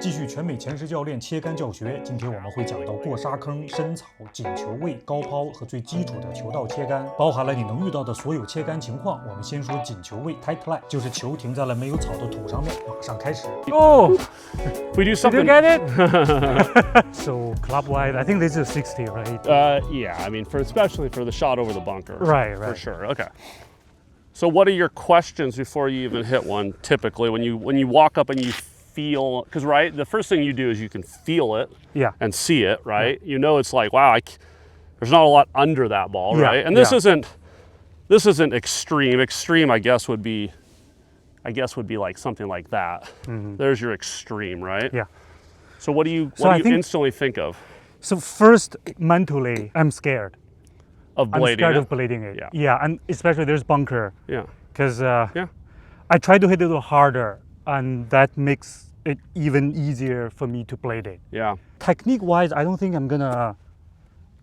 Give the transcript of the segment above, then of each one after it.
继续全美前十教练切杆教学，今天我们会讲到过沙坑、深草、紧球位、高抛和最基础的球道切杆，包含了你能遇到的所有切杆情况。我们先说紧球位 （tight lie），就是球停在了没有草的土上面。马上开始。Oh, we do something. Did you get it? So club wide, I think this is 60, right? Yeah. I mean, especially for the shot over the bunker. Right. For sure. Okay. So, what are your questions before you even hit one? Typically, when you walk up and you feel, because right, the first thing you do is you can feel it, and see it, right? Yeah. You know, it's like, wow, there's not a lot under that ball, right? And this isn't extreme. Extreme, I guess would be like something like that. Mm-hmm. There's your extreme, right? Yeah. So what do you instantly think of? So first, mentally, I'm scared. Of blading I'm scared of blading it. Yeah, and especially there's bunker. Yeah. Because I try to hit it a little harder, and that makes it even easier for me to blade it. Yeah. Technique-wise, I don't think I'm gonna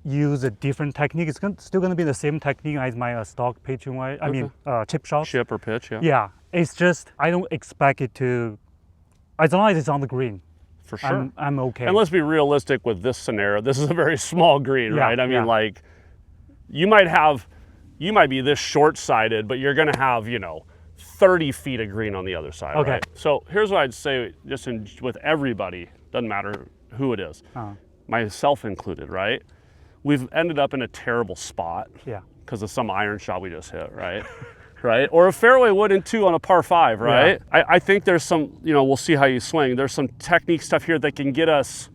use a different technique. It's still gonna be the same technique as my stock pitching way. I mean, chip shot. Chip or pitch, yeah. Yeah, it's just I don't expect it to, as long as it's on the green. For sure. I'm okay. And let's be realistic with this scenario. This is a very small green, right? I mean, like, you might be this short-sided, but you're gonna have, 30 feet of green on the other side, okay. Right? So here's what I'd say, just with everybody, doesn't matter who it is, myself included, right? We've ended up in a terrible spot because of some iron shot we just hit, right? Right? Or a fairway wood and two on a par 5, right? Yeah. I think there's some, we'll see how you swing. There's some technique stuff here that can get us,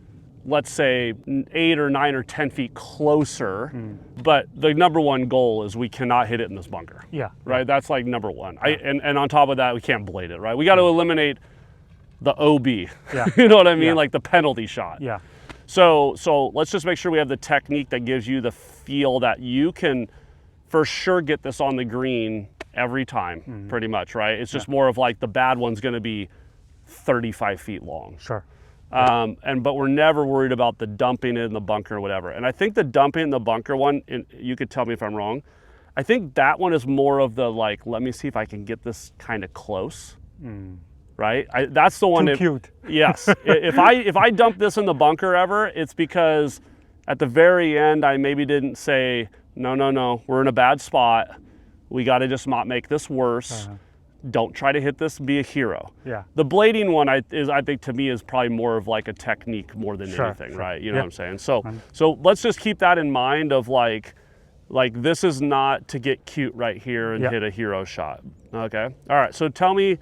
let's say 8 or 9 or 10 feet closer, but the number one goal is we cannot hit it in this bunker. Yeah. Right? That's like number one. And on top of that, we can't blade it, right? We got to eliminate the OB. Yeah. You know what I mean? Like the penalty shot. Yeah. So let's just make sure we have the technique that gives you the feel that you can for sure get this on the green every time, pretty much, right? It's just more of like the bad one's going to be 35 feet long. Sure. But we're never worried about the dumping in the bunker or whatever. And I think the dumping in the bunker one, you could tell me if I'm wrong, I think that one is more of the like, let me see if I can get this kind of close, right? That's the one. Too cute. Yes. if I dump this in the bunker ever, it's because at the very end, I maybe didn't say, no, we're in a bad spot. We got to just not make this worse. Don't try to hit this, be a hero. Yeah. The blading one I think to me is probably more of like a technique more than anything, right? You know what I'm saying? So let's just keep that in mind of like this is not to get cute right here and hit a hero shot. Okay. All right. So tell me,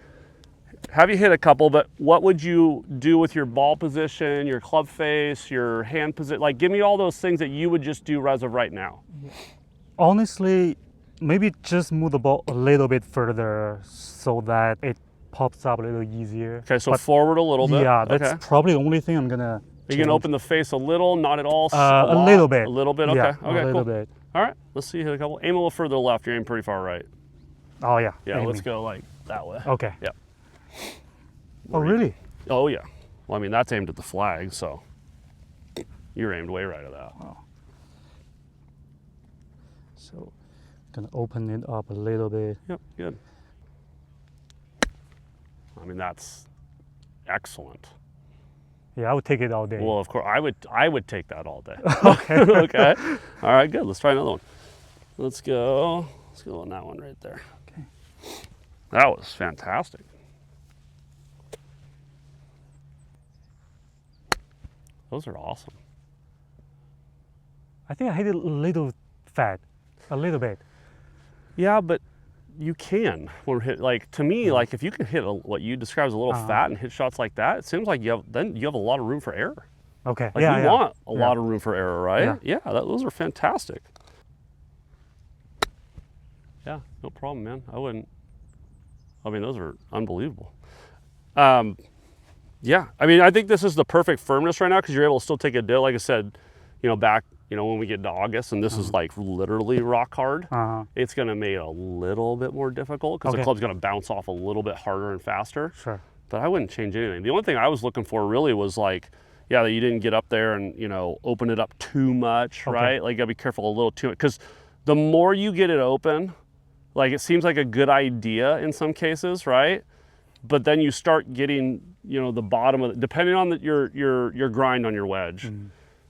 have you hit a couple, but what would you do with your ball position, your club face, your hand position? Like give me all those things that you would just do as of right now. Honestly, maybe just move the ball a little bit further so that it pops up a little easier. Okay, so forward a little bit. Yeah, that's probably the only thing I'm gonna You can open the face a little, not at all. A little bit. A little bit, okay. Yeah, okay, a little cool. bit. All right, let's see you hit a couple. Aim a little further left, you're aiming pretty far right. Oh yeah. Yeah, let's go like that way. Okay. Yeah. Oh really? Oh yeah. Well, I mean, that's aimed at the flag, so you're aimed way right at that. Wow. So, gonna open it up a little bit. Yep, good. I mean, that's excellent. Yeah, I would take it all day. Well, of course, I would take that all day. Okay. Okay. All right, good. Let's try another one. Let's go on that one right there. Okay. That was fantastic. Those are awesome. I think I hit it a little fat, a little bit. Yeah, but you can. Like to me, like if you can hit what you describe as a little fat and hit shots like that, it seems like you have a lot of room for error. Okay. Like you want a lot of room for error, right? Yeah. Those are fantastic. Yeah, no problem, man. Those are unbelievable. Yeah, I mean, I think this is the perfect firmness right now because you're able to still take a dip. Like I said, back, when we get to August and this is like literally rock hard, it's going to make it a little bit more difficult because the club's going to bounce off a little bit harder and faster. Sure. But I wouldn't change anything. The only thing I was looking for really was like, that you didn't get up there and, open it up too much, right? Like you got to be careful a little too much because the more you get it open, like it seems like a good idea in some cases, right? but then you start getting, you know, the bottom of it, depending on your grind on your wedge.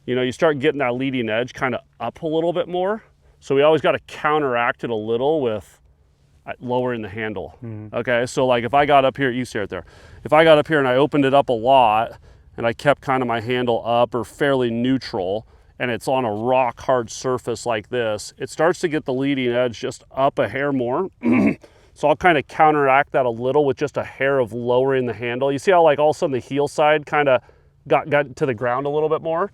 You know, you start getting that leading edge kind of up a little bit more. So we always got to counteract it a little with lowering the handle. Okay, so like if I got up here, you see it there. If I got up here and I opened it up a lot and I kept kind of my handle up or fairly neutral, and it's on a rock hard surface like this, it starts to get the leading edge just up a hair more. So I'll kind of counteract that a little with just a hair of lowering the handle. You see how like all of a sudden the heel side kind of got to the ground a little bit more?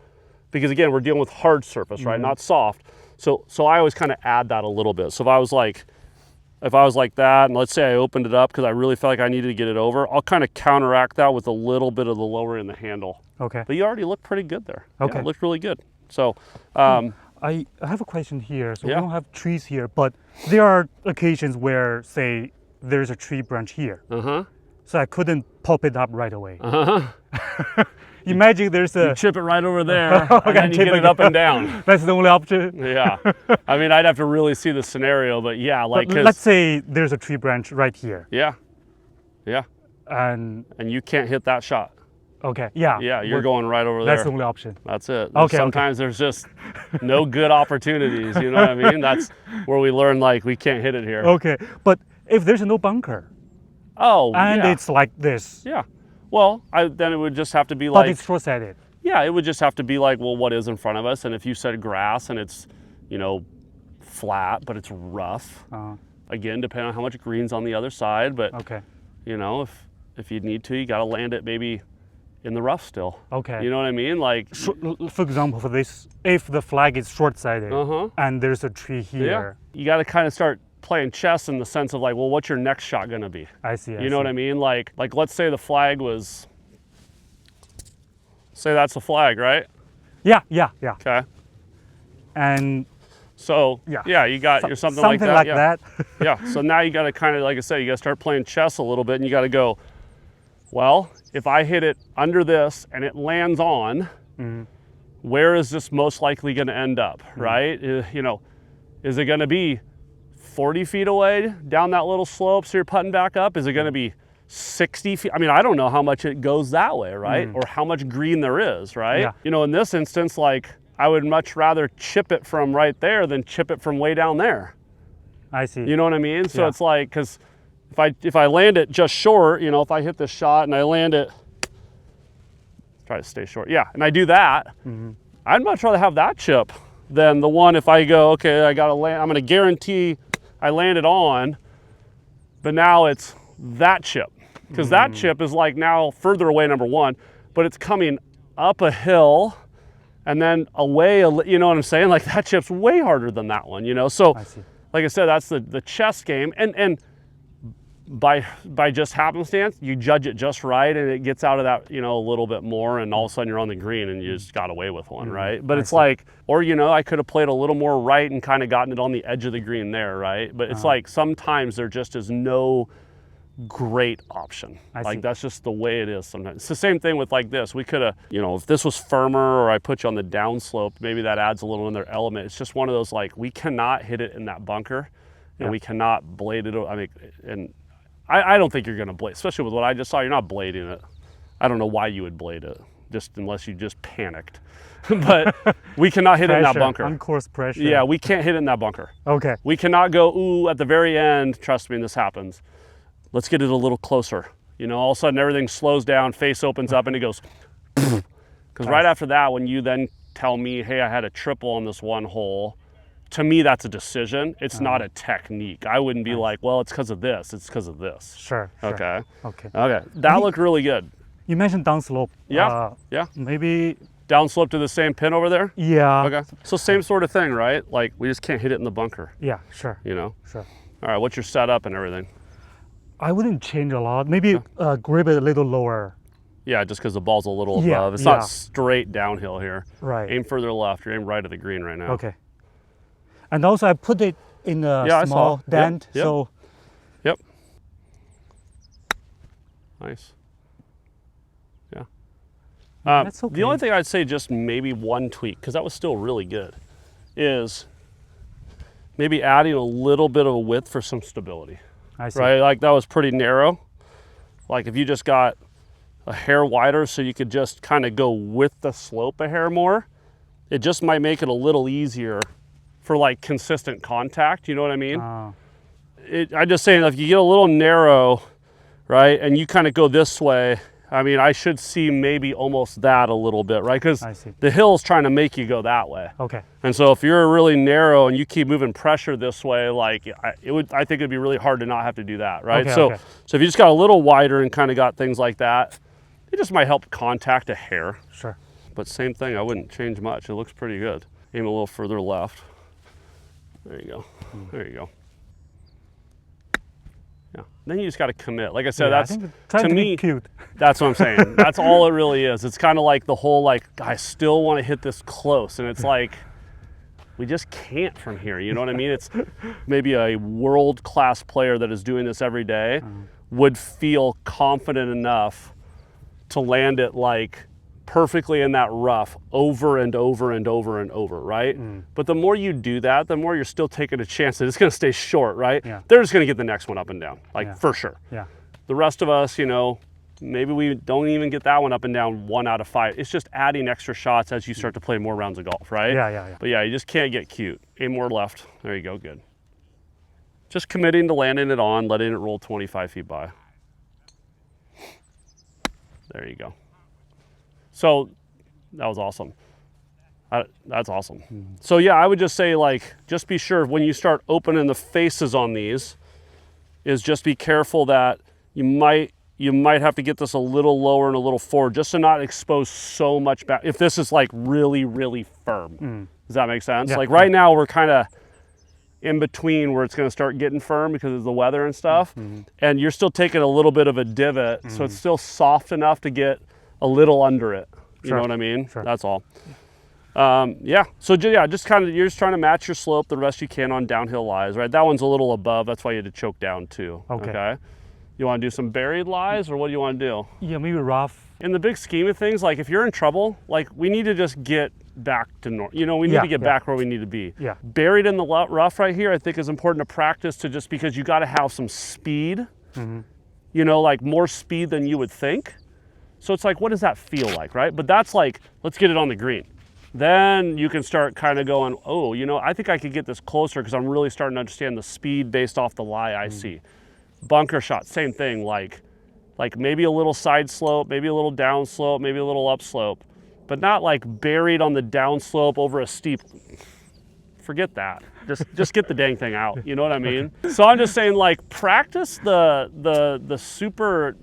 Because again, we're dealing with hard surface, right? Not soft. So I always kind of add that a little bit. So if I was like that, and let's say I opened it up because I really felt like I needed to get it over, I'll kind of counteract that with a little bit of the lowering the handle. Okay. But you already look pretty good there. Okay. Yeah, it looked really good. So, I have a question here. So we don't have trees here, but there are occasions where, say, there's a tree branch here. So I couldn't pop it up right away. Imagine there's a... You chip it right over there, and then you get it up and down. That's the only option? Yeah. I mean, I'd have to really see the scenario, but yeah, like... But let's say there's a tree branch right here. Yeah. Yeah. And you can't hit that shot. Okay, yeah. Yeah, you're going right over there. That's the only option. That's it. Okay. Sometimes there's just no good opportunities, you know what I mean? That's where we learn, like, we can't hit it here. Okay, but if there's no bunker, and it's like this. Yeah. Well, then it would just have to be like... But it's short-sighted. Yeah, it would just have to be like, well, what is in front of us? And if you said grass and it's, you know, flat, but it's rough, again, depending on how much green's on the other side, but, you know, if you need to, you got to land it maybe in the rough still. Okay. You know what I mean? Like, for example, for this, if the flag is short-sighted and there's a tree here. You got to kind of start playing chess in the sense of like, well, what's your next shot going to be? I see. You know what I mean? Like let's say the flag was, say that's the flag, right? Yeah. Okay. And so, you got your something like that. Yeah. So now you got to kind of, like I said, you got to start playing chess a little bit, and you got to go, well, if I hit it under this and it lands on, where is this most likely going to end up, right? You know, is it going to be 40 feet away down that little slope so you're putting back up? Is it going to be 60 feet? I mean, I don't know how much it goes that way, right? Or how much green there is, right? Yeah. You know, in this instance, like, I would much rather chip it from right there than chip it from way down there. I see. You know what I mean? So it's like, because if I land it just short, you know, if I hit this shot and I land it, try to stay short. Yeah, and I do that, I'd much rather have that chip than the one if I go, okay, I got to land, I'm going to guarantee I landed on, but now it's that chip. Because that chip is like now further away, number one, but it's coming up a hill and then away, you know what I'm saying? Like that chip's way harder than that one, you know? So, like I said, that's the chess game. And by just happenstance, you judge it just right and it gets out of that, you know, a little bit more, and all of a sudden you're on the green and you just got away with one, right? But it's like, or, you know, I could have played a little more right and kind of gotten it on the edge of the green there, right? But it's like sometimes there just is no great option. That's just the way it is sometimes. It's the same thing with like this. We could have, you know, if this was firmer or I put you on the downslope, maybe that adds a little in their element. It's just one of those, like, we cannot hit it in that bunker and we cannot blade it. I mean, and I don't think you're going to blade, especially with what I just saw. You're not blading it. I don't know why you would blade it, just unless you just panicked. But we cannot hit it in that bunker. On course pressure. Yeah, we can't hit it in that bunker. Okay. We cannot go, ooh, at the very end, trust me, this happens. Let's get it a little closer. You know, all of a sudden everything slows down, face opens up, and it goes, because right after that, when you then tell me, hey, I had a triple on this one hole, to me, that's a decision. It's not a technique. I wouldn't be like, well, it's because of this. It's because of this. Sure. Okay. That looked really good. You mentioned downslope. Yeah. Maybe downslope to the same pin over there? Yeah. Okay. So same sort of thing, right? Like, we just can't hit it in the bunker. Yeah, sure. You know? Sure. All right, what's your setup and everything? I wouldn't change a lot. Maybe grip it a little lower. Yeah, just because the ball's a little above. It's not straight downhill here. Right. Aim further left. You're aiming right at the green right now. Okay. And also I put it in a small dent. So. Yep. Nice. Yeah. That's okay. The only thing I'd say, just maybe one tweak, because that was still really good, is maybe adding a little bit of a width for some stability. I see. Right, like that was pretty narrow. Like if you just got a hair wider so you could just kind of go with the slope a hair more, it just might make it a little easier for like consistent contact, you know what I mean? I'm just saying, if you get a little narrow, right, and you kind of go this way, I mean, I should see maybe almost that a little bit, right? Because the hill's trying to make you go that way. Okay. And so if you're really narrow and you keep moving pressure this way, like I think it'd be really hard to not have to do that, right? Okay, so okay. So if you just got a little wider and kind of got things like that, it just might help contact a hair. Sure. But same thing, I wouldn't change much. It looks pretty good. Aim a little further left. There you go. There you go. Yeah. Then you just got to commit. Like I said, that's to me cute. That's what I'm saying. That's all it really is. It's kind of like the whole like I still want to hit this close, and it's like we just can't from here. You know what I mean? It's maybe a world-class player that is doing this every day would feel confident enough to land it like perfectly in that rough over and over and over and over, right? But the more you do that, the more you're still taking a chance that it's going to stay short, right? Yeah. They're just going to get the next one up and down, like for sure. Yeah. The rest of us, you know, maybe we don't even get that one up and down 1 out of 5. It's just adding extra shots as you start to play more rounds of golf, right? Yeah. But yeah, you just can't get cute. Aim more left. There you go, good. Just committing to landing it on, letting it roll 25 feet by. There you go. So that was awesome. That's awesome. So yeah, I would just say like, just be sure when you start opening the faces on these is just be careful that you might have to get this a little lower and a little forward just to not expose so much back. If this is like really, really firm, does that make sense? Yeah. Like right now we're kind of in between where it's going to start getting firm because of the weather and stuff. And you're still taking a little bit of a divot. So it's still soft enough to get a little under it. You know what I mean? Sure. That's all. Yeah. So yeah, just kind of, you're just trying to match your slope the best you can on downhill lies, right? That one's a little above. That's why you had to choke down too. Okay. You want to do some buried lies, or what do you want to do? Yeah, maybe rough. In the big scheme of things, like if you're in trouble, like we need to just get back to normal. You know, we need to get back where we need to be. Yeah. Buried in the rough right here, I think is important to practice to just because you got to have some speed. You know, like more speed than you would think. So it's like, what does that feel like, right? But that's like, let's get it on the green. Then you can start kind of going, oh, you know, I think I could get this closer because I'm really starting to understand the speed based off the lie I see. Bunker shot, same thing, like maybe a little side slope, maybe a little down slope, maybe a little up slope, but not like buried on the down slope over a steep. Forget that. Just get the dang thing out. You know what I mean? So I'm just saying, like, practice the super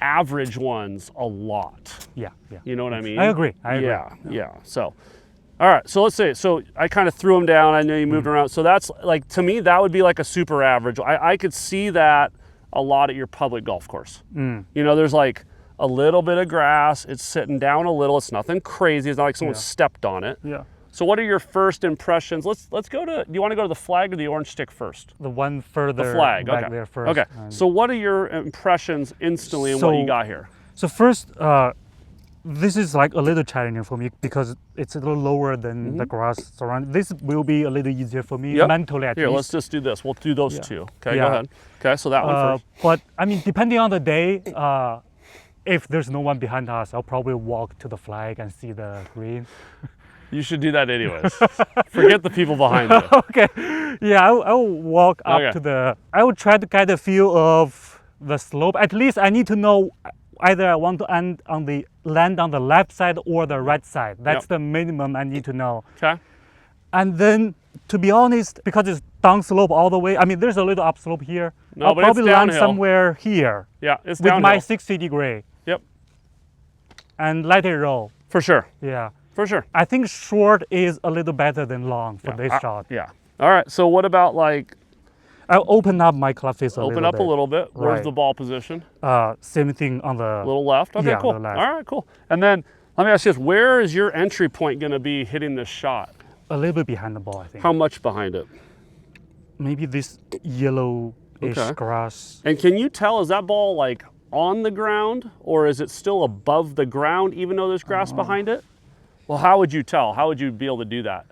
average ones a lot. Yeah. You know what I mean? I agree. Yeah. So, all right. So let's say, so I kind of threw them down. I know you moved around. So that's like, to me, that would be like a super average. I could see that a lot at your public golf course. You know, there's like a little bit of grass. It's sitting down a little. It's nothing crazy. It's not like someone stepped on it. Yeah. So what are your first impressions? Let's go to, do you want to go to the flag or the orange stick first? The one further the flag. back Okay. there first. Okay. So what are your impressions instantly and what you got here? So first, this is like a little challenging for me because it's a little lower than the grass surrounding. This will be a little easier for me mentally at least. Here, let's just do this. We'll do those two. Okay, go ahead. Okay, so that one first. But I mean, depending on the day, if there's no one behind us, I'll probably walk to the flag and see the green. You should do that anyways. Forget the people behind you. Okay. Yeah, I will walk up to the, I will try to get a feel of the slope. At least I need to know either I want to land on the left side or the right side. That's the minimum I need to know. Okay. And then, to be honest, because it's down slope all the way, I mean, there's a little up slope here. No, I'll but probably it's land downhill. somewhere here. Yeah, it's with downhill. my 60 degree. Yep. And let it roll. For sure. Yeah. For sure. I think short is a little better than long for this shot. Yeah. All right. So what about like? I'll open up my club face a little bit. Open up a little bit. Where's the ball position? Same thing on the little left. Okay, cool. All right, cool. And then let me ask you this: where is your entry point going to be hitting this shot? A little bit behind the ball, I think. How much behind it? Maybe this yellowish grass. And can you tell, is that ball like on the ground or is it still above the ground even though there's grass behind it? Well, how would you tell? How would you be able to do that?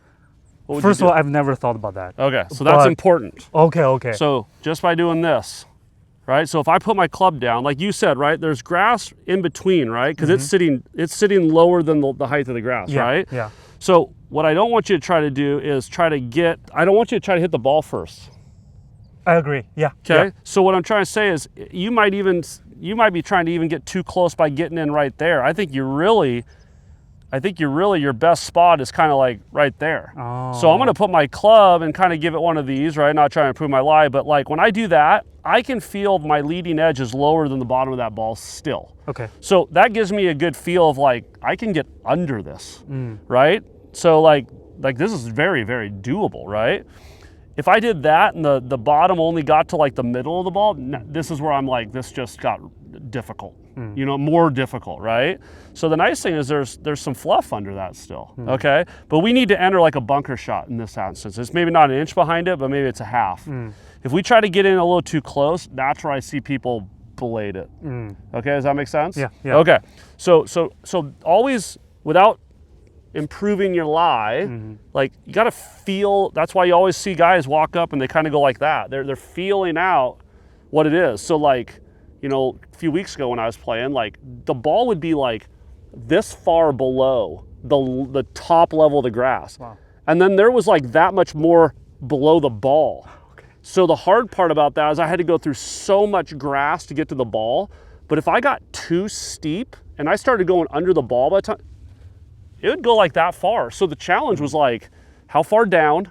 First of all, I've never thought about that. Okay, so that's important. Okay. So just by doing this, right? So if I put my club down, like you said, right, there's grass in between, right? Because it's sitting lower than the height of the grass, right? Yeah. So what I don't want you to try to do is I don't want you to try to hit the ball first. I agree. Yeah. Okay. Yeah. So what I'm trying to say is you might be trying to even get too close by getting in right there. I think your best spot is kind of like right there. Oh. So I'm going to put my club and kind of give it one of these, right? Not trying to improve my lie, but like when I do that, I can feel my leading edge is lower than the bottom of that ball still. Okay. So that gives me a good feel of like, I can get under this, right? So like this is very, very doable, right? If I did that and the bottom only got to like the middle of the ball, this is where I'm like, this just got difficult, you know, more difficult, right? So the nice thing is there's some fluff under that still, okay? But we need to enter like a bunker shot in this instance. It's maybe not an inch behind it, but maybe it's a half. If we try to get in a little too close, that's where I see people blade it. Okay, does that make sense? Yeah, yeah. Okay, so always, without improving your lie, like you got to feel. That's why you always see guys walk up and they kind of go like that. They're feeling out what it is. So like, you know, a few weeks ago when I was playing, like the ball would be like this far below the top level of the grass. Wow. And then there was like that much more below the ball. Okay. So the hard part about that is I had to go through so much grass to get to the ball. But if I got too steep and I started going under the ball by the time, it would go like that far. So the challenge was like, how far down?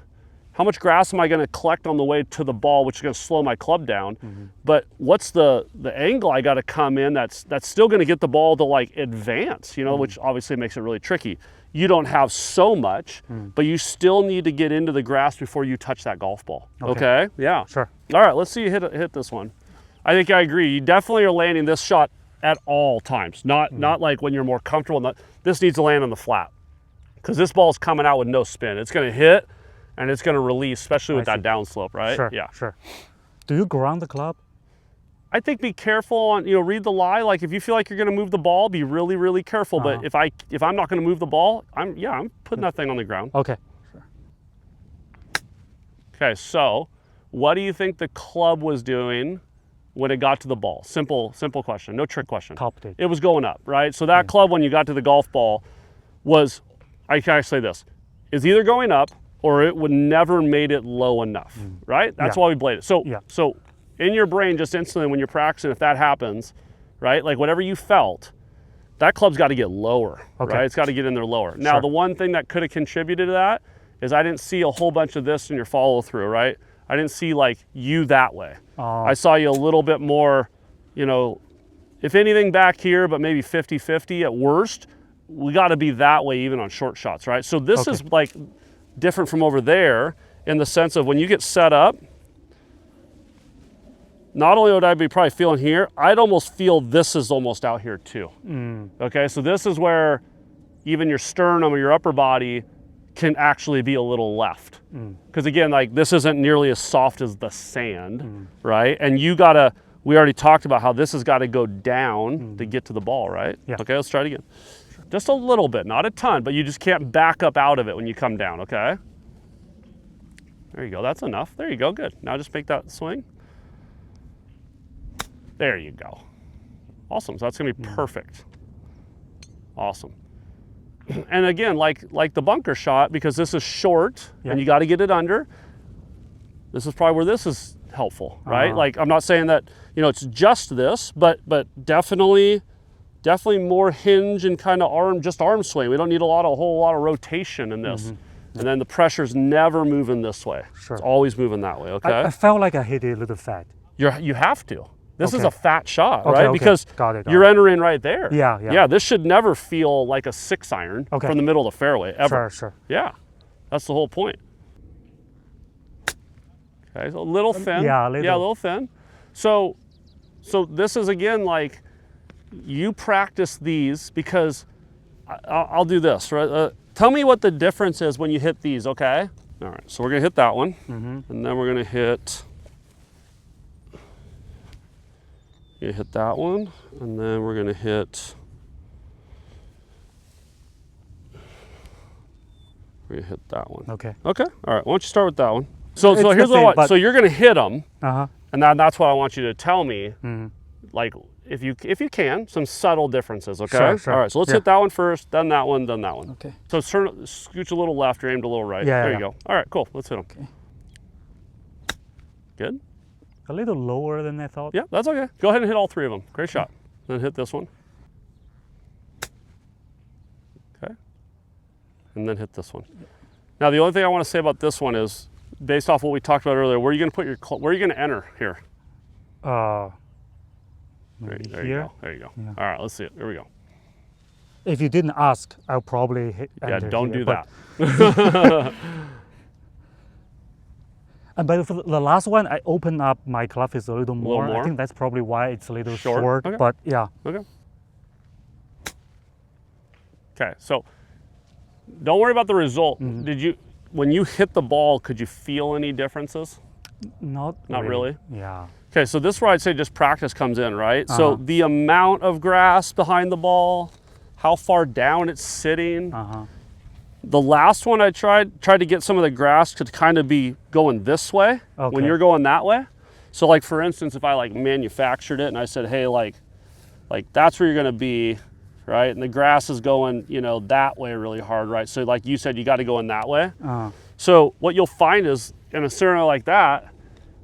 How much grass am I going to collect on the way to the ball, which is going to slow my club down? But what's the angle I got to come in that's still going to get the ball to like advance, you know, which obviously makes it really tricky. You don't have so much, but you still need to get into the grass before you touch that golf ball. Okay? Yeah. Sure. All right, let's see you hit this one. I think I agree. You definitely are landing this shot at all times, not like when you're more comfortable. This needs to land on the flat because this ball's coming out with no spin. It's going to hit and it's going to release, especially with that downslope, right? Sure, yeah. Sure. Do you ground the club? I think be careful on, you know, read the lie. Like if you feel like you're going to move the ball, be really, really careful. But if I'm not going to move the ball, I'm putting that thing on the ground. Okay. Sure. Okay, so what do you think the club was doing when it got to the ball? Simple question, no trick question. Topped it. It was going up, right? So that club, when you got to the golf ball, was, I can say this, is either going up or it would never made it low enough, right? That's why we blade it. So, so in your brain, just instantly when you're practicing, if that happens, right? Like whatever you felt, that club's got to get lower, right? It's got to get in there lower. Now, the one thing that could have contributed to that is I didn't see a whole bunch of this in your follow through, right? I didn't see like you that way. I saw you a little bit more, you know, if anything back here, but maybe 50-50 at worst. We got to be that way even on short shots, right? So this is like different from over there in the sense of when you get set up, not only would I be probably feeling here, I'd almost feel this is almost out here too. Okay, so this is where even your sternum or your upper body can actually be a little left. Because again, like this isn't nearly as soft as the sand, right? And you gotta, we already talked about how this has got to go down to get to the ball, right? Yeah. Okay, let's try it again. Just a little bit, not a ton, but you just can't back up out of it when you come down, okay? There you go, that's enough. There you go, good. Now just make that swing. There you go. Awesome, so that's gonna be perfect. Awesome. And again, like the bunker shot, because this is short and you gotta get it under, this is probably where this is helpful, right? Like I'm not saying that, you know, it's just this, but definitely more hinge and kind of arm swing. We don't need a whole lot of rotation in this. And then the pressure's never moving this way. Sure. It's always moving that way, okay? I felt like I hit it a little fat. You have to. This is a fat shot, okay, right? Okay. Because you're entering right there. Yeah. This should never feel like a 6-iron from the middle of the fairway, ever. Sure. Yeah, that's the whole point. Okay, so a little thin. Yeah, a little thin. So this is, again, like, you practice these because I'll do this, right? Tell me what the difference is when you hit these, okay? All right, so we're gonna hit that one, and then we're gonna hit that one, and then we're gonna hit that one. Okay. Okay, all right, why don't you start with that one? So here's what I want. So you're gonna hit them, And that's what I want you to tell me, like if you can, some subtle differences, okay? Sure, sure. All right, so let's hit that one first, then that one, then that one. Okay. So scooch a little left or aimed a little right. Yeah, there you go. All right, cool, let's hit them. Okay. Good? A little lower than I thought. Yeah, that's okay. Go ahead and hit all three of them. Great shot. Then hit this one. Okay. And then hit this one. Now, the only thing I want to say about this one is, based off what we talked about earlier, where are you going to put your, where are you going to enter here? There you go. There you go. Yeah. All right, let's see it. Here we go. If you didn't ask, I'll probably hit enter. Yeah, don't do that. And but for the last one, I opened up my club face a little more. I think that's probably why it's a little short. Okay. But yeah. Okay. Okay, so don't worry about the result. Did you, when you hit the ball, could you feel any differences? Not really? Yeah. Okay, so this is where I'd say just practice comes in, right? So the amount of grass behind the ball, how far down it's sitting. The last one I tried to get some of the grass to kind of be going this way when you're going that way. So like for instance, if I like manufactured it and I said, hey, like that's where you're gonna be, right? And the grass is going, you know, that way really hard, right? So like you said, you got to go in that way. So what you'll find is in a scenario like that,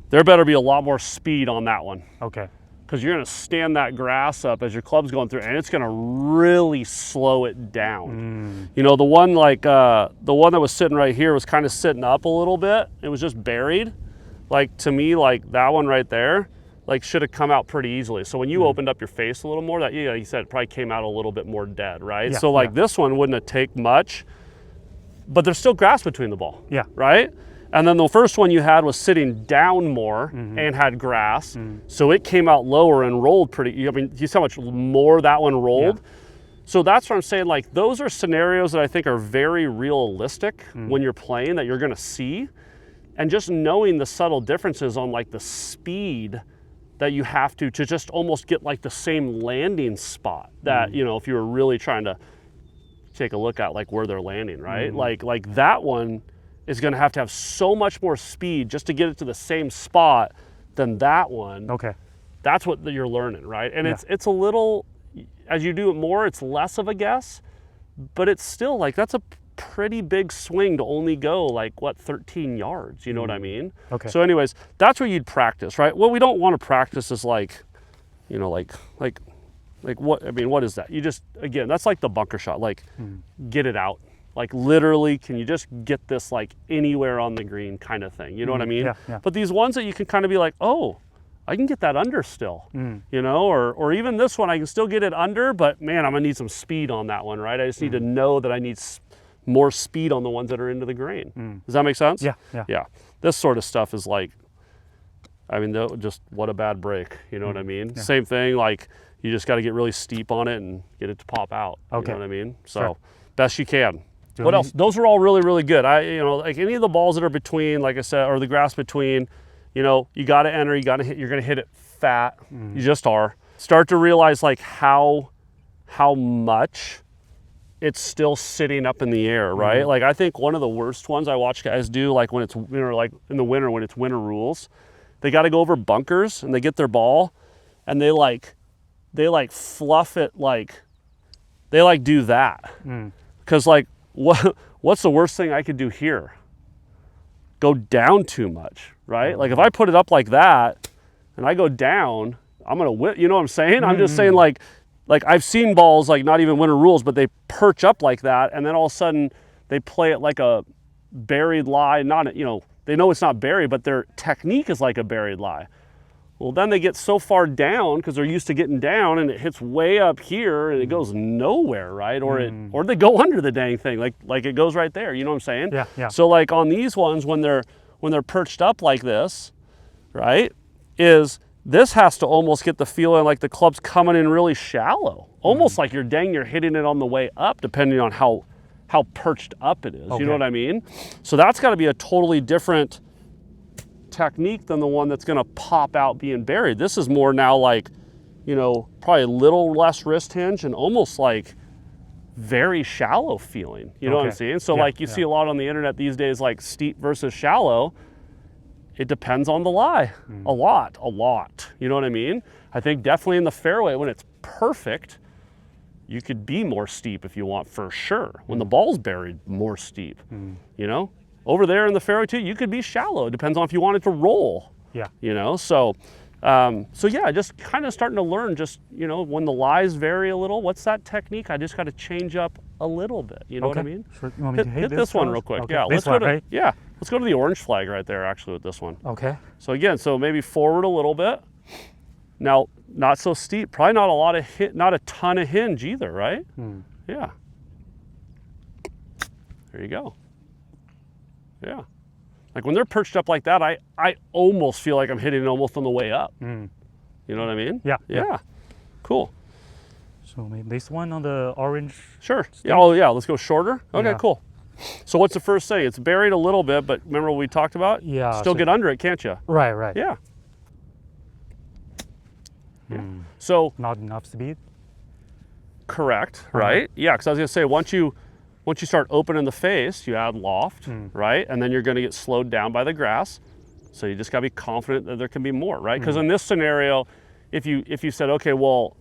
there better be a lot more speed on that one. Okay. Because you're going to stand that grass up as your club's going through, and it's going to really slow it down. You know, the one like the one that was sitting right here was kind of sitting up a little bit. It was just buried. Like to me, like that one right there, like should have come out pretty easily. So when you opened up your face a little more, that you said it probably came out a little bit more dead, right? Yeah, so like this one wouldn't have taken much, but there's still grass between the ball. Yeah. Right? And then the first one you had was sitting down more and had grass. So it came out lower and rolled pretty, I mean, you see how much more that one rolled? Yeah. So that's what I'm saying, like those are scenarios that I think are very realistic when you're playing that you're gonna see. And just knowing the subtle differences on like the speed that you have to just almost get like the same landing spot that, you know, if you were really trying to take a look at like where they're landing, right? Like that one is going to have so much more speed just to get it to the same spot than that one. Okay. That's what you're learning, right? And it's a little, as you do it more, it's less of a guess, but it's still like, that's a pretty big swing to only go like, what, 13 yards, you know what I mean? Okay. So anyways, that's where you'd practice, right? What we don't want to practice is like, you know, like what, I mean, what is that? You just, again, that's like the bunker shot, like get it out. Like literally, can you just get this like anywhere on the green kind of thing? You know what I mean? Yeah, yeah. But these ones that you can kind of be like, oh, I can get that under still, you know, or even this one, I can still get it under, but man, I'm gonna need some speed on that one, right? I just need to know that I need more speed on the ones that are into the grain. Does that make sense? Yeah, yeah. Yeah. This sort of stuff is like, I mean, just what a bad break, you know what I mean? Yeah. Same thing, like you just got to get really steep on it and get it to pop out, you know what I mean? So best you can. What else? Those are all really, really good. You know, like any of the balls that are between, like I said, or the grass between, you know, you got to enter, you got to hit, you're going to hit it fat. You just are. Start to realize like how much it's still sitting up in the air, right? Like I think one of the worst ones I watch guys do, like when it's, you know, like in the winter when it's winter rules, they got to go over bunkers and they get their ball and they fluff it, like they like do that. Because like, what's the worst thing I could do here? Go down too much, right? Like if I put it up like that and I go down, I'm gonna whip, you know what I'm saying? I'm just saying like I've seen balls like not even winter rules, but they perch up like that and then all of a sudden they play it like a buried lie, not, you know, they know it's not buried, but their technique is like a buried lie. Well, then they get so far down because they're used to getting down and it hits way up here and it goes nowhere, right? Or they go under the dang thing, like it goes right there, you know what I'm saying? Yeah, yeah. So like on these ones, when they're perched up like this, right, is this has to almost get the feeling like the club's coming in really shallow. Almost like you're hitting it on the way up, depending on how perched up it is, you know what I mean? So that's gotta be a totally different technique than the one that's going to pop out being buried. This is more now like, you know, probably a little less wrist hinge and almost like very shallow feeling, you know what I'm saying? So like you see a lot on the internet these days, like steep versus shallow, it depends on the lie. A lot. You know what I mean? I think definitely in the fairway when it's perfect, you could be more steep if you want, for sure. When the ball's buried, more steep. You know, over there in the fairway too, you could be shallow. It depends on if you want it to roll. Yeah. You know, so yeah, just kind of starting to learn. Just, you know, when the lies vary a little, what's that technique? I just got to change up a little bit. You know what I mean? Sure. You want me to hit this one real quick. Okay. Yeah, let's go to right? Yeah, let's go to the orange flag right there. Actually, with this one. Okay. So again, so maybe forward a little bit. Now, not so steep. Probably not a lot of not a ton of hinge either, right? Yeah. There you go. Yeah. Like when they're perched up like that, I almost feel like I'm hitting it almost on the way up. You know what I mean? Yeah. Yeah. Cool. So maybe this one on the orange. Sure. Yeah. Oh yeah. Let's go shorter. Okay. Yeah. Cool. So what's the first thing? It's buried a little bit, but remember what we talked about? Yeah. Still get under it, can't you? Right. Yeah. So not enough speed. Correct, right? Yeah, because I was gonna say once you start opening the face, you add loft, right? And then you're gonna get slowed down by the grass. So you just gotta be confident that there can be more, right? Because in this scenario, if you said, okay, well,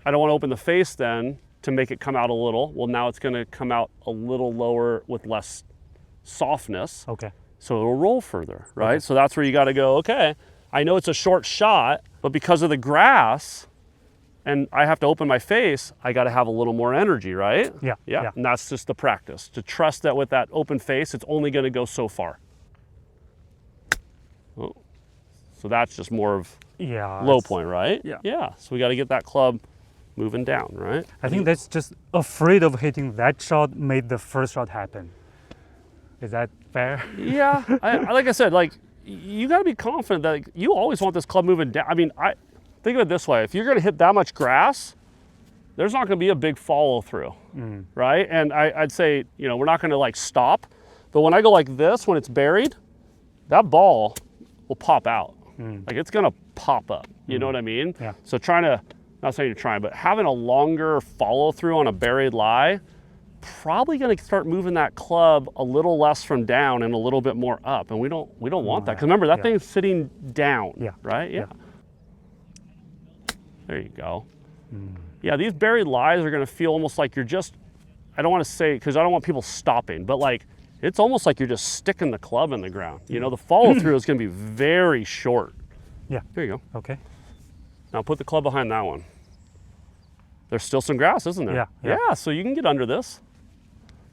I don't want to open the face then to make it come out a little, well, now it's gonna come out a little lower with less softness. Okay. So it'll roll further, right? Okay. So that's where you gotta go, okay, I know it's a short shot, but because of the grass, and I have to open my face, I got to have a little more energy, right? Yeah. And that's just the practice. To trust that with that open face, it's only going to go so far. Oh. So that's just more of low point, right? Yeah. So we got to get that club moving down, right? I think that's just afraid of hitting that shot made the first shot happen. Is that fair? Yeah. Like I said, like you got to be confident that like, you always want this club moving down. I mean, think of it this way. If you're going to hit that much grass, there's not going to be a big follow through, right? And I'd say, you know, we're not going to like stop, but when I go like this, when it's buried, that ball will pop out. Like it's going to pop up. You know what I mean? Yeah. So not saying you're trying, but having a longer follow through on a buried lie, probably going to start moving that club a little less from down and a little bit more up. And we don't want that. Because remember, that thing's sitting down, right? Yeah. There you go. Yeah, these buried lies are going to feel almost like you're just, I don't want to say, because I don't want people stopping, but like, it's almost like you're just sticking the club in the ground. You know, the follow through is going to be very short. Yeah. There you go. Okay. Now put the club behind that one. There's still some grass, isn't there? Yeah, so you can get under this.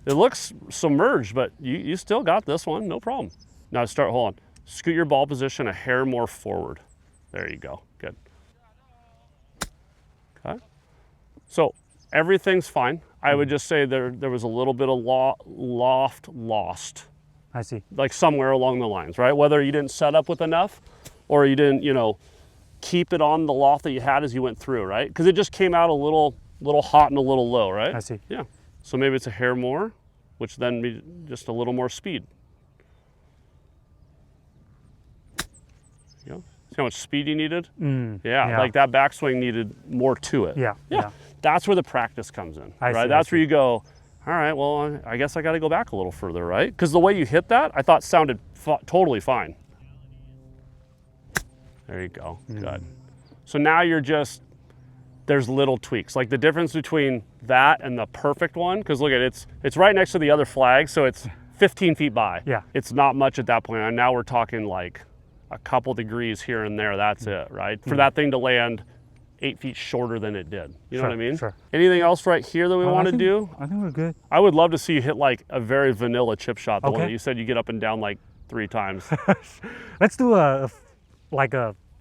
It looks submerged, but you still got this one, no problem. Now hold on. Scoot your ball position a hair more forward. There you go, good. Okay, so everything's fine. I would just say there was a little bit of loft lost. I see. Like somewhere along the lines, right? Whether you didn't set up with enough or you didn't, you know, keep it on the loft that you had as you went through, right? Because it just came out a little hot and a little low, right? I see. Yeah. So maybe it's a hair more, which then be just a little more speed. You know? See how much speed you needed? Yeah, like that backswing needed more to it. Yeah. That's where the practice comes in, right? That's where you go, all right, well, I guess I got to go back a little further, right? Because the way you hit that, I thought sounded totally fine. There you go, good. So now you're just, there's little tweaks. Like the difference between that and the perfect one, because look at it, it's right next to the other flag, so it's 15 feet by. Yeah. It's not much at that point. And now we're talking like a couple degrees here and there, that's it, right? For that thing to land 8 feet shorter than it did. You know what I mean? Sure. Anything else right here that we want to do? I think we're good. I would love to see you hit like a very vanilla chip shot, the one that you said you get up and down like 3 times. Let's do a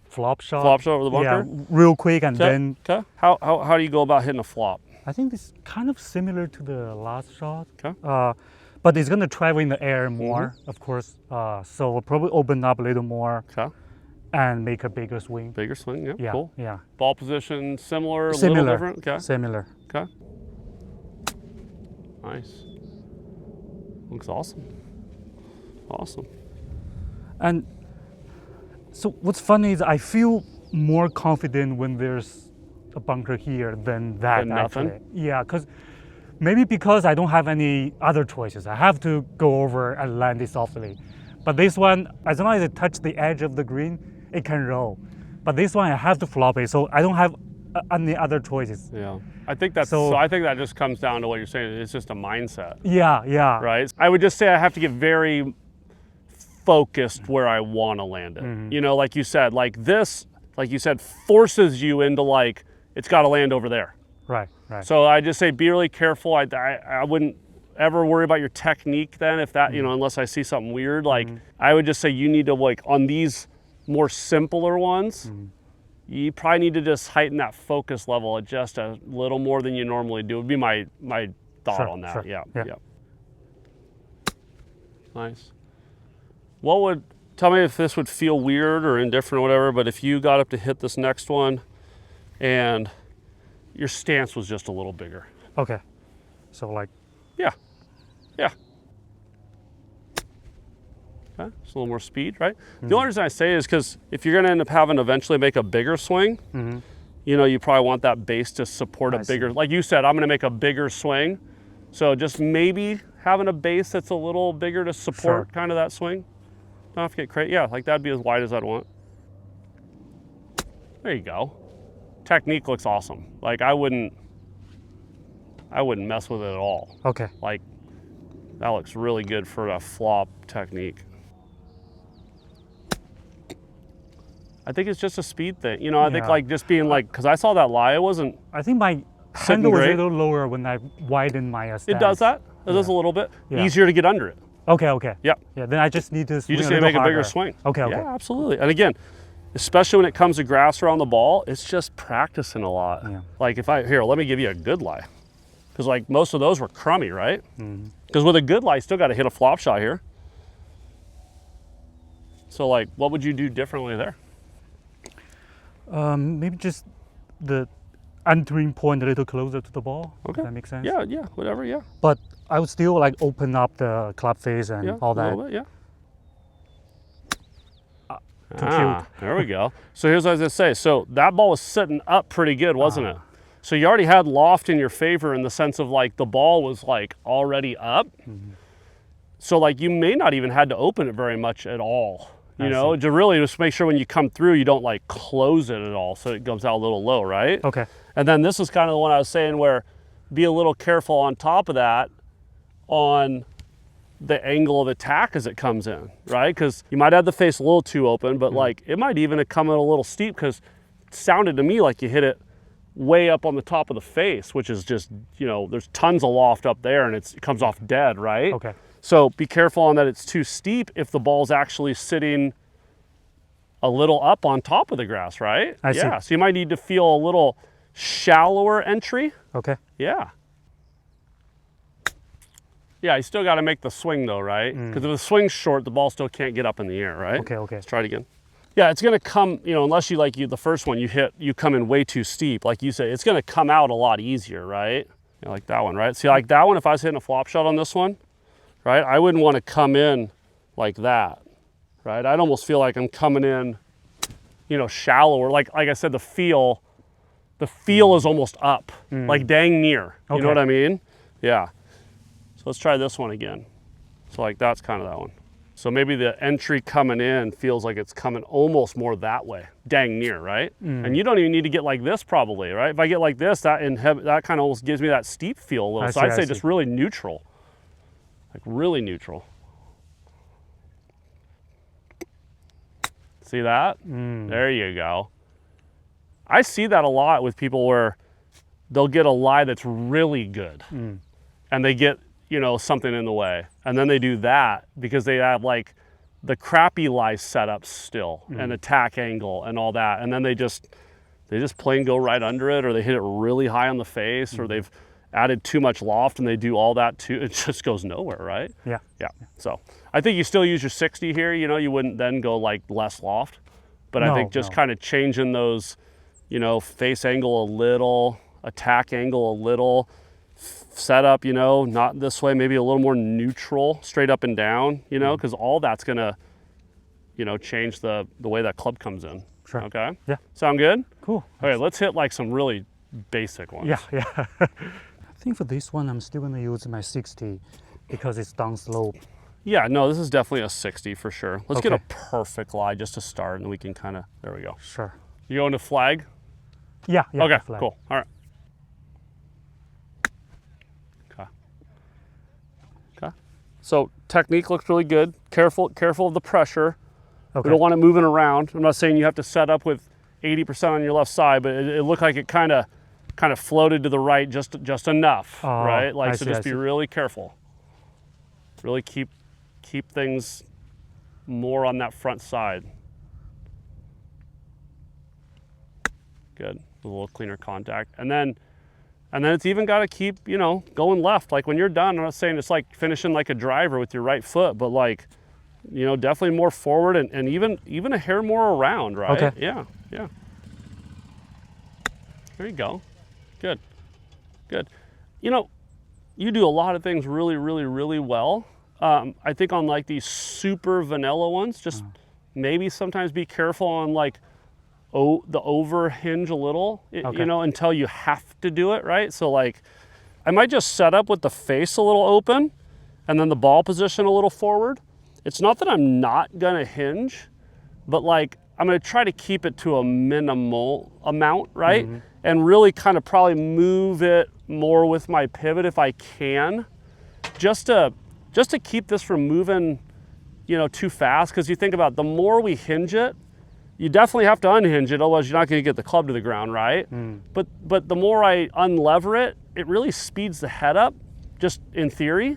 flop shot. Flop shot over the bunker? Yeah, real quick and then... Okay. How do you go about hitting a flop? I think it's kind of similar to the last shot. Okay. But it's going to travel in the air more, of course. So we'll probably open up a little more. Okay. And make a bigger swing. Bigger swing, yeah, cool. Yeah. Ball position, similar, a little different? Okay. Similar. Okay. Nice. Looks awesome. Awesome. And so what's funny is I feel more confident when there's a bunker here than that. Nothing? Actually. Yeah, because I don't have any other choices. I have to go over and land it softly. But this one, as long as it touches the edge of the green, it can roll. But this one, I have to flop it, so I don't have any other choices. Yeah, I think that's so I think that just comes down to what you're saying. It's just a mindset. Yeah. Right. I would just say I have to get very focused where I want to land it. You know, like you said, like this, like you said, forces you into like it's got to land over there. Right. So I just say be really careful. I wouldn't ever worry about your technique then if that, you know, unless I see something weird. Like I would just say you need to like on these more simpler ones, you probably need to just heighten that focus level just a little more than you normally do. Would be my thought on that. Yeah. Nice. Tell me if this would feel weird or indifferent or whatever, but if you got up to hit this next one and your stance was just a little bigger. Okay. So like. Yeah. Okay, just a little more speed, right? The only reason I say is because if you're going to end up having to eventually make a bigger swing, you know, you probably want that base to support a bigger, like you said, I'm going to make a bigger swing. So just maybe having a base that's a little bigger to support kind of that swing. Don't have to get crazy. Yeah, like that'd be as wide as I'd want. There you go. Technique looks awesome. Like I wouldn't mess with it at all. Okay. Like that looks really good for a flop technique. I think it's just a speed thing. You know, I think like just being like, because I saw that lie, it wasn't. I think my handle was a little lower when I widened my stance. It does that. It does a little bit. Easier to get under it. Okay. Yeah. Then I just need to swing You just need to make harder. a bigger swing. Okay. Yeah, absolutely. And again, especially when it comes to grass around the ball, it's just practicing a lot. Yeah. Like here, let me give you a good lie. Because like most of those were crummy, right? Because with a good lie, you still got to hit a flop shot here. So like, what would you do differently there? Maybe just the entering point a little closer to the ball. Okay. Does that make sense? Yeah, whatever, yeah. But I would still like open up the club face and all that. A little bit, yeah. Too cute. There we go. So here's what I was gonna say. So that ball was sitting up pretty good, wasn't it? So you already had loft in your favor in the sense of like the ball was like already up. So like you may not even had to open it very much at all. You know, to really just make sure when you come through, you don't like close it at all. So it comes out a little low, right? Okay. And then this is kind of the one I was saying where be a little careful on top of that on the angle of attack as it comes in, right? Because you might have the face a little too open, but like it might even have come in a little steep because it sounded to me like you hit it way up on the top of the face, which is just, you know, there's tons of loft up there and it comes off dead, right? Okay. So be careful on that it's too steep if the ball's actually sitting a little up on top of the grass, right? I see. So you might need to feel a little shallower entry. Okay. Yeah, you still got to make the swing though, right? Because if the swing's short, the ball still can't get up in the air, right? Okay. Let's try it again. Yeah, it's gonna come, you know, unless the first one you come in way too steep, like you say, it's gonna come out a lot easier, right? You know, like that one, right? See, like that one, if I was hitting a flop shot on this one, right? I wouldn't want to come in like that, right? I'd almost feel like I'm coming in, you know, shallower. Like I said, the feel is almost up, like dang near. You know what I mean? Yeah. So let's try this one again. So like that's kind of that one. So maybe the entry coming in feels like it's coming almost more that way, dang near, right? And you don't even need to get like this probably, right? If I get like this, that kind of almost gives me that steep feel a little. So I'd say just really neutral. Like really neutral. See that? There you go. I see that a lot with people where they'll get a lie that's really good and they get, you know, something in the way. And then they do that because they have like the crappy lie setup still and attack angle and all that. And then they just plain go right under it, or they hit it really high on the face, or they've added too much loft and they do all that too. It just goes nowhere, right? Yeah. So I think you still use your 60 here. You know, you wouldn't then go like less loft, but I think just kind of changing those, you know, face angle a little, attack angle a little, setup, you know, not this way, maybe a little more neutral, straight up and down, you know, because all that's gonna, you know, change the way that club comes in. Sure. Okay. Yeah. Sound good? Cool. Okay, let's hit like some really basic ones. Yeah. I think for this one, I'm still gonna use my 60 because it's down slope. Yeah, no, this is definitely a 60 for sure. Let's get Okay. a perfect lie just to start, and we can kind of, there we go. Sure. You going to flag? Yeah, yeah. Okay, flag. cool. All right. Okay. Okay. So technique looks really good. Careful of the pressure. Okay. We don't want it moving around. I'm not saying you have to set up with 80% on your left side, but it looked like it kind of floated to the right just enough, right? Like, so just be really careful. Really keep things more on that front side. Good, a little cleaner contact. And then it's even got to keep, you know, going left. Like when you're done, I'm not saying it's like finishing like a driver with your right foot, but like, you know, definitely more forward and even a hair more around, right? Okay. Yeah. There you go. Good. You know, you do a lot of things really, really, really well. I think on like these super vanilla ones, just maybe sometimes be careful on like the over hinge a little, you know, until you have to do it, right? So like, I might just set up with the face a little open and then the ball position a little forward. It's not that I'm not gonna hinge, but like, I'm gonna try to keep it to a minimal amount, right? Mm-hmm. And really kind of probably move it more with my pivot if I can, just to keep this from moving, you know, too fast. Because you think about the more we hinge it, you definitely have to unhinge it, otherwise you're not gonna get the club to the ground, right? But the more I unlever it, it really speeds the head up, just in theory.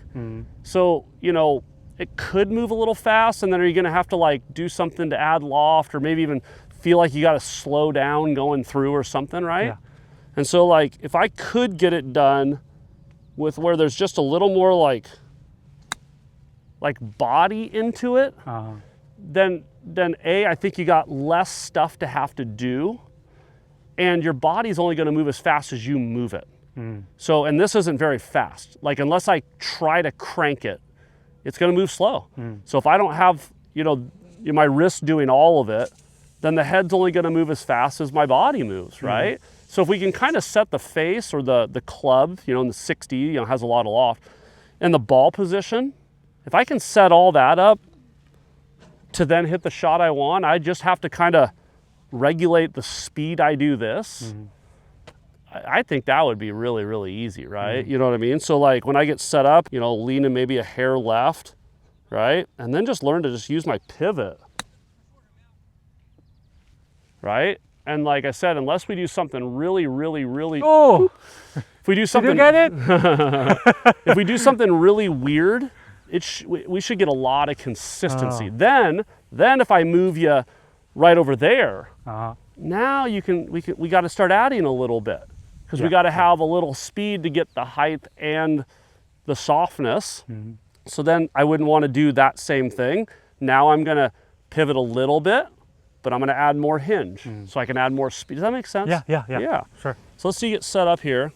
So, you know, it could move a little fast, and then are you gonna have to like do something to add loft, or maybe even feel like you gotta slow down going through or something, right? Yeah. And so like, if I could get it done with where there's just a little more like body into it, then I think you got less stuff to have to do, and your body's only gonna move as fast as you move it. So, and this isn't very fast. Like, unless I try to crank it, it's gonna move slow. So if I don't have, you know, my wrist doing all of it, then the head's only gonna move as fast as my body moves, right? So if we can kind of set the face or the club, you know, in the 60, you know, has a lot of loft, and the ball position, if I can set all that up to then hit the shot I want, I just have to kind of regulate the speed I do this. I think that would be really, really easy, right? You know what I mean? So like when I get set up, you know, leaning maybe a hair left, right? And then just learn to just use my pivot, right? And like I said, unless we do something really, really, really, if we do something, did you get it? if we do something really weird, we should get a lot of consistency. Then if I move you right over there, now we got to start adding a little bit, because we got to have a little speed to get the height and the softness. So then I wouldn't want to do that same thing. Now I'm going to pivot a little bit, but I'm going to add more hinge, so I can add more speed. Does that make sense? Yeah. Sure. So let's see, get set up here.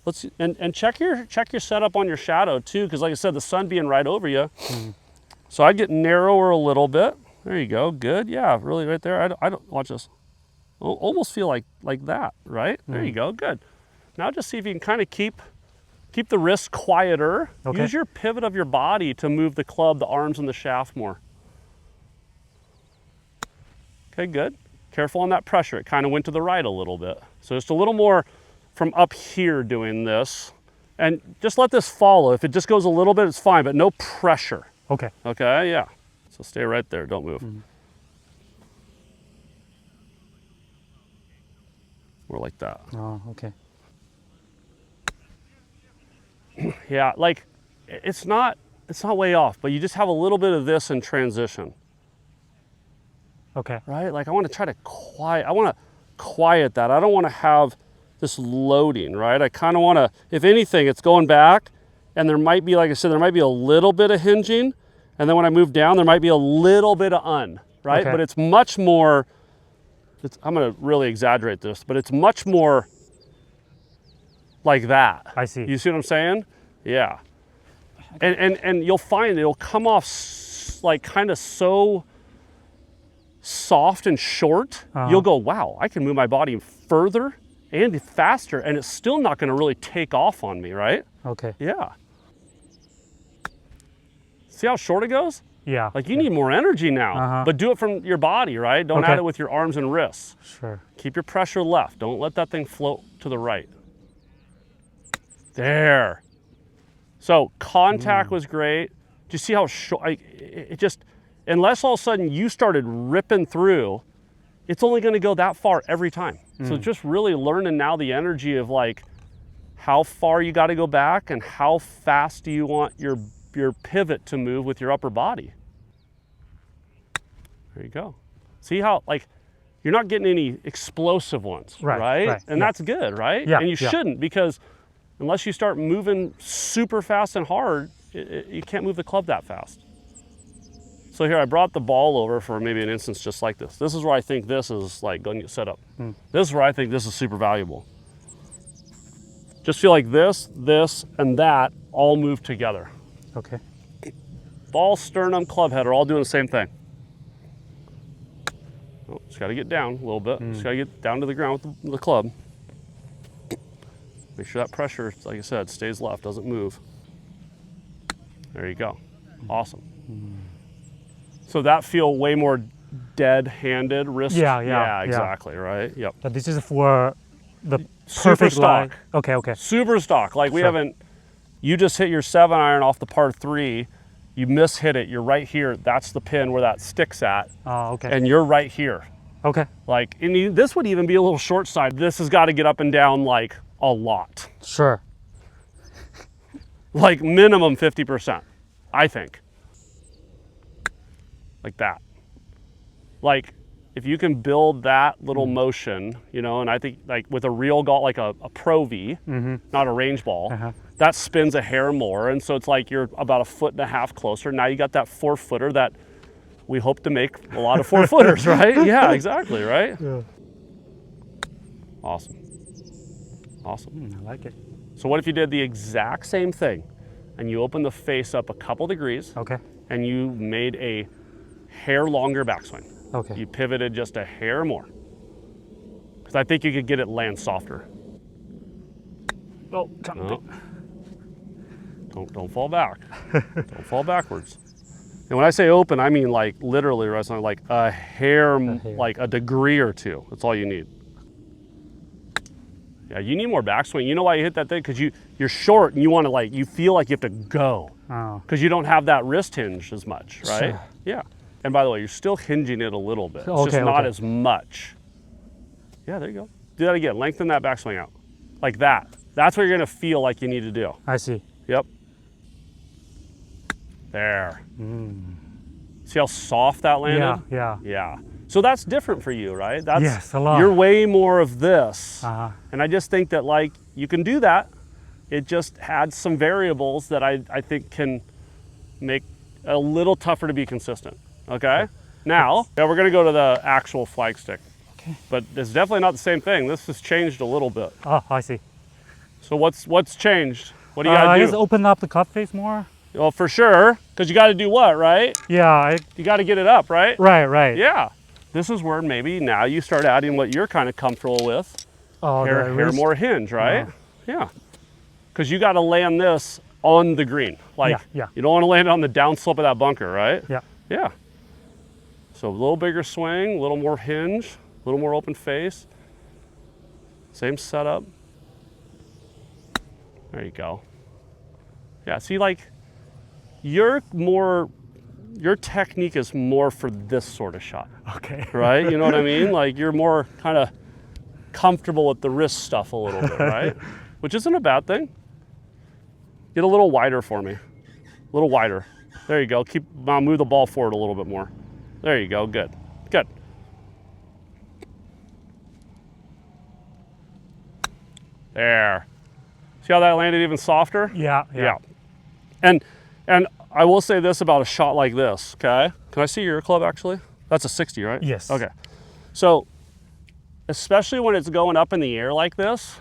Let's and check your setup on your shadow too, because like I said, the sun being right over you. So I get narrower a little bit. There you go. Good. Yeah, really right there. I don't watch this. Almost feel like that, right? There you go. Good. Now just see if you can kind of keep the wrist quieter. Use your pivot of your body to move the club, the arms, and the shaft more. Okay, good. Careful on that pressure. It kind of went to the right a little bit. So just a little more from up here doing this. And just let this follow. If it just goes a little bit, it's fine, but no pressure. Okay. Okay, yeah. So stay right there, don't move. More like that. Oh, okay. Yeah, like it's not way off, but you just have a little bit of this in transition. Okay. Right? Like I want to try to quiet that. I don't want to have this loading, right? I kind of want to, if anything, it's going back, and there might be, like I said, there might be a little bit of hinging, and then when I move down, there might be a little bit of right? But it's much more, I'm going to really exaggerate this, but it's much more like that. I see. You see what I'm saying? Yeah. And you'll find it'll come off like kind of so soft and short. You'll go, wow, I can move my body further and faster, and it's still not going to really take off on me, right? Okay. Yeah. See how short it goes? Yeah. Like you need more energy now, but do it from your body, right? Don't add it with your arms and wrists. Sure. Keep your pressure left. Don't let that thing float to the right. There. So contact was great. Do you see how short, it just, unless all of a sudden you started ripping through, it's only gonna go that far every time. So just really learning now the energy of like, how far you gotta go back and how fast do you want your pivot to move with your upper body. There you go. See how, like, you're not getting any explosive ones, right? And that's good, right? Yeah. And you shouldn't, because unless you start moving super fast and hard, you can't move the club that fast. So here, I brought the ball over for maybe an instance just like this. This is where I think this is like going to get set up. This is where I think this is super valuable. Just feel like this, and that all move together. Okay. Ball, sternum, club head are all doing the same thing. Oh, just got to get down a little bit. Just got to get down to the ground with the club. Make sure that pressure, like I said, stays left, doesn't move. There you go. Awesome. So that feel way more dead-handed wrist? Yeah, exactly, right? Yep. But this is for the Super perfect stock. line. Okay. Super stock. Like we haven't, you just hit your 7-iron off the par 3, you miss-hit it, you're right here, that's the pin where that stick's at. Oh, okay. And you're right here. Okay. Like, and this would even be a little short side. This has got to get up and down like a lot. Sure. Like minimum 50%, I think. Like that. Like, if you can build that little motion, you know, and I think like with a real golf, like a Pro V, not a range ball, that spins a hair more. And so it's like you're about 1.5 feet closer. Now you got that 4-footer that we hope to make a lot of 4-footers, right? Yeah, exactly, right? Yeah. Awesome. Awesome. I like it. So what if you did the exact same thing and you opened the face up a couple degrees and you made a hair longer backswing? Okay. You pivoted just a hair more. Because I think you could get it land softer. Oh, no. Don't fall back. Don't fall backwards. And when I say open, I mean like literally, right? So like a hair, like a degree or two. That's all you need. Yeah, you need more backswing. You know why you hit that thing? Because you're short and you want to like, you feel like you have to go. Because you don't have that wrist hinge as much, right? Sure. Yeah. And by the way, you're still hinging it a little bit. It's just not as much. Yeah, there you go. Do that again. Lengthen that backswing out. Like that. That's what you're going to feel like you need to do. I see. Yep. There. See how soft that landed? Yeah. So that's different for you, right? That's, a lot. You're way more of this. And I just think that like you can do that. It just adds some variables that I think can make a little tougher to be consistent. Okay? Now, we're going to go to the actual flag stick. Okay. But it's definitely not the same thing. This has changed a little bit. Oh, I see. So what's changed? What do you got to do? I just open up the club face more. Well, for sure, because you got to do what, right? Yeah. You got to get it up, right? Right. Yeah. This is where maybe now you start adding what you're kind of comfortable with. Oh, hair more hinge, right? Yeah. Because you got to land this on the green. Like, you don't want to land it on the downslope of that bunker, right? Yeah. So a little bigger swing, a little more hinge, a little more open face. Same setup. There you go. Yeah, see, like, your technique is more for this sort of shot. Okay. Right? You know what I mean? Like, you're more kind of comfortable with the wrist stuff a little bit, right? Which isn't a bad thing. Get a little wider for me. A little wider. There you go. Move the ball forward a little bit more. There you go. Good. Good. There. See how that landed even softer? Yeah. And I will say this about a shot like this, okay? Can I see your club actually? That's a 60, right? Yes. Okay. So, especially when it's going up in the air like this,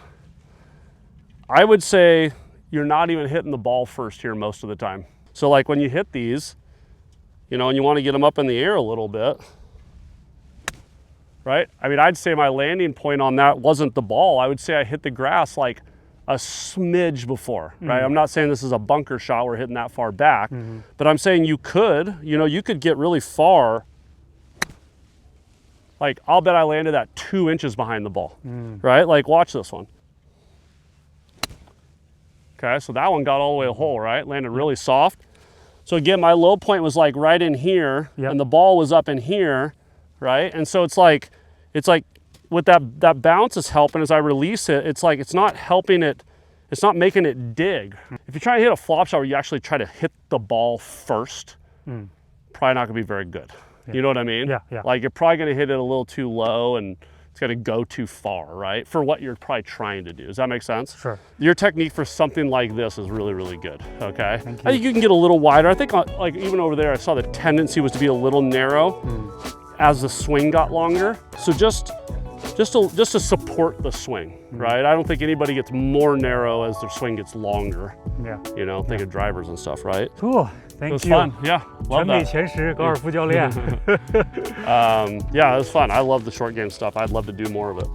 I would say you're not even hitting the ball first here most of the time. So like when you hit these, you know, and you want to get them up in the air a little bit, right? I mean, I'd say my landing point on that wasn't the ball. I would say I hit the grass like a smidge before, right? I'm not saying this is a bunker shot, we're hitting that far back, but I'm saying you could get really far. Like, I'll bet I landed that 2 inches behind the ball, right? Like, watch this one. Okay, so that one got all the way to the hole, right? Landed really soft. So again, my low point was like right in here, and the ball was up in here, right? And so it's like with that bounce is helping as I release it, it's like it's not helping it, it's not making it dig. If you're trying to hit a flop shot where you actually try to hit the ball first, probably not gonna be very good. You know what I mean? Yeah. Like, you're probably gonna hit it a little too low and it's gonna go too far, right? For what you're probably trying to do. Does that make sense? Sure. Your technique for something like this is really, really good, okay? I think you can get a little wider. I think like even over there, I saw the tendency was to be a little narrow as the swing got longer. So just to support the swing, right? I don't think anybody gets more narrow as their swing gets longer. Yeah. You know, think of drivers and stuff, right? Cool. Thank you. It was fun. Yeah. Love 全美 that. 前十高尔夫教练。Yeah, it was fun. I love the short game stuff. I'd love to do more of it.